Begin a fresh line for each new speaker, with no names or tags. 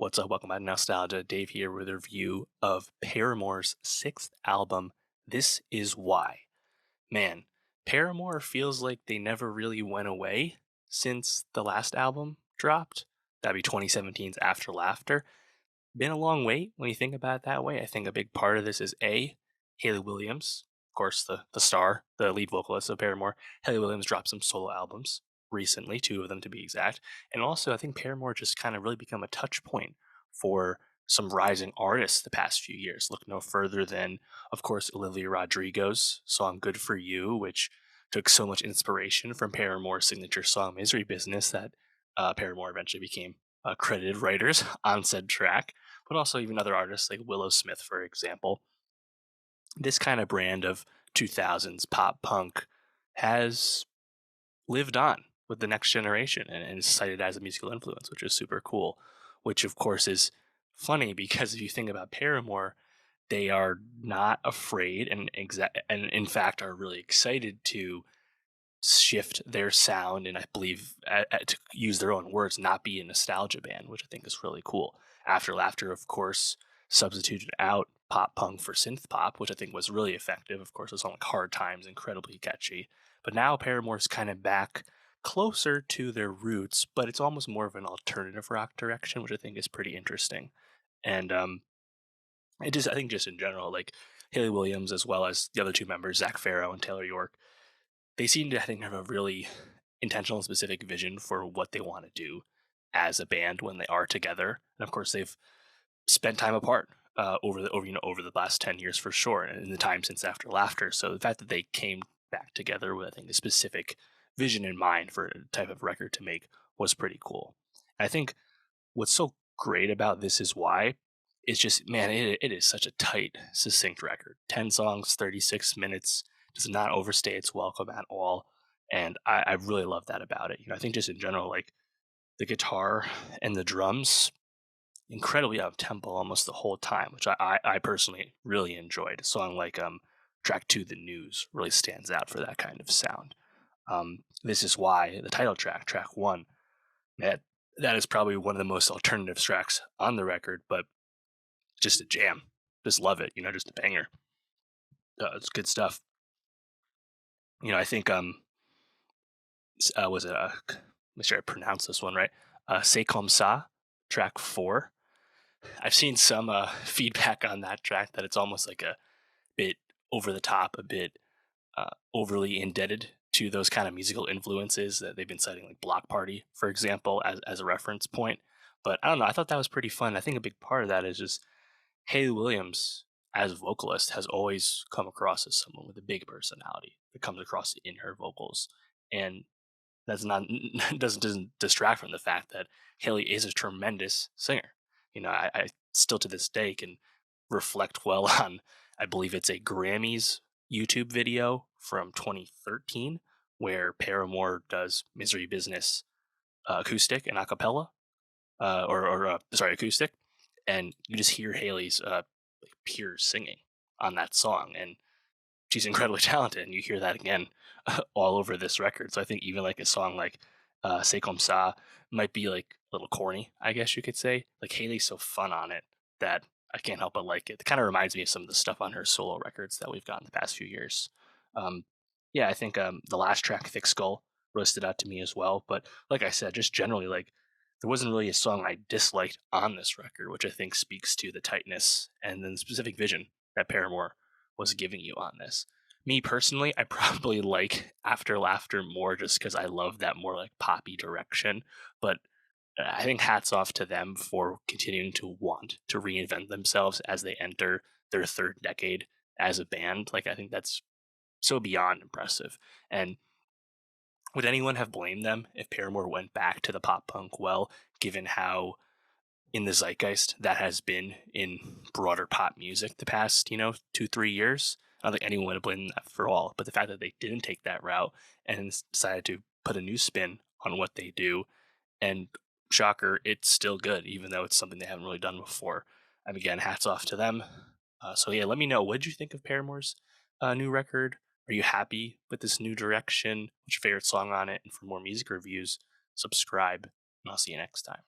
What's up? Welcome back to Nostalgia. Dave here with a review of Paramore's sixth album, This Is Why. Man, Paramore feels like they never really went away since the last album dropped. That'd be 2017's After Laughter. Been a long wait when you think about it that way. I think a big part of this is A, Haley Williams, of course, the star, the lead vocalist of Paramore. Haley Williams dropped some solo albums recently, two of them to be exact. And also, I think Paramore just kind of really become a touch point for some rising artists the past few years. Look no further than, of course, Olivia Rodrigo's song Good For You, which took so much inspiration from Paramore's signature song Misery Business that Paramore eventually became credited writers on said track, but also even other artists like Willow Smith, for example. This kind of brand of 2000s pop punk has lived on with the next generation and is cited as a musical influence, which is super cool. Which, of course, is funny because if you think about Paramore, they are not afraid and in fact are really excited to shift their sound and I believe to use their own words not be a nostalgia band, which I think is really cool. After Laughter, of course, substituted out pop punk for synth pop, which I think was really effective. Of course, it's on like Hard Times, incredibly catchy. But now Paramore's kind of back closer to their roots, but it's almost more of an alternative rock direction, which I think is pretty interesting. And I think just in general, like Haley Williams as well as the other two members, Zach Farrow and Taylor York, they seem to, I think, have a really intentional and specific vision for what they want to do as a band when they are together. And of course, they've spent time apart over the last 10 years for sure, and in the time since After Laughter. So the fact that they came back together with, I think, a specific vision in mind for a type of record to make was pretty cool. And I think what's so great about This Is Why is just, man, it is such a tight, succinct record. 10 songs, 36 minutes, does not overstay its welcome at all. And I really love that about it. I think just in general, like the guitar and the drums, incredibly up tempo almost the whole time, which I personally really enjoyed. A song like track two, The News, really stands out for that kind of sound. This Is Why, the title track, track one, that is probably one of the most alternative tracks on the record, but just a jam. Just love it, just a banger. It's good stuff. I think was it make sure I pronounce this one right. C'est comme ça, track four. I've seen some feedback on that track that it's almost like a bit over the top, a bit overly indebted to those kind of musical influences that they've been citing, like Block Party, for example, as a reference point. But I don't know. I thought that was pretty fun. I think a big part of that is just Haley Williams as a vocalist has always come across as someone with a big personality that comes across in her vocals, and that's not doesn't distract from the fact that Haley is a tremendous singer. I still to this day can reflect well on, I believe it's a Grammys YouTube video from 2013 where Paramore does Misery Business acoustic and acapella, sorry, acoustic, and you just hear Haley's like pure singing on that song, and she's incredibly talented, and you hear that again all over this record. So I think even like a song like "C'est comme ça" might be like a little corny, I guess you could say. Like Haley's so fun on it that I can't help but like it. It kind of reminds me of some of the stuff on her solo records that we've gotten the past few years. Um, yeah, I think the last track, "Thick Skull," really stood out to me as well. But like I said, just generally like there wasn't really a song I disliked on this record, which I think speaks to the tightness and then the specific vision that Paramore was giving you on this. Me personally, I probably like After Laughter more just because I love that more like poppy direction. But I think hats off to them for continuing to want to reinvent themselves as they enter their third decade as a band. Like, I think that's so beyond impressive. And would anyone have blamed them if Paramore went back to the pop punk well, given how in the zeitgeist that has been in broader pop music the past, 2, 3 years? I don't think anyone would have blamed them for all. But the fact that they didn't take that route and decided to put a new spin on what they do, and shocker, it's still good, even though it's something they haven't really done before. And again, hats off to them. So yeah, let me know, what did you think of Paramore's new record? Are you happy with this new direction? What's your favorite song on it? And for more music reviews, subscribe, and I'll see you next time.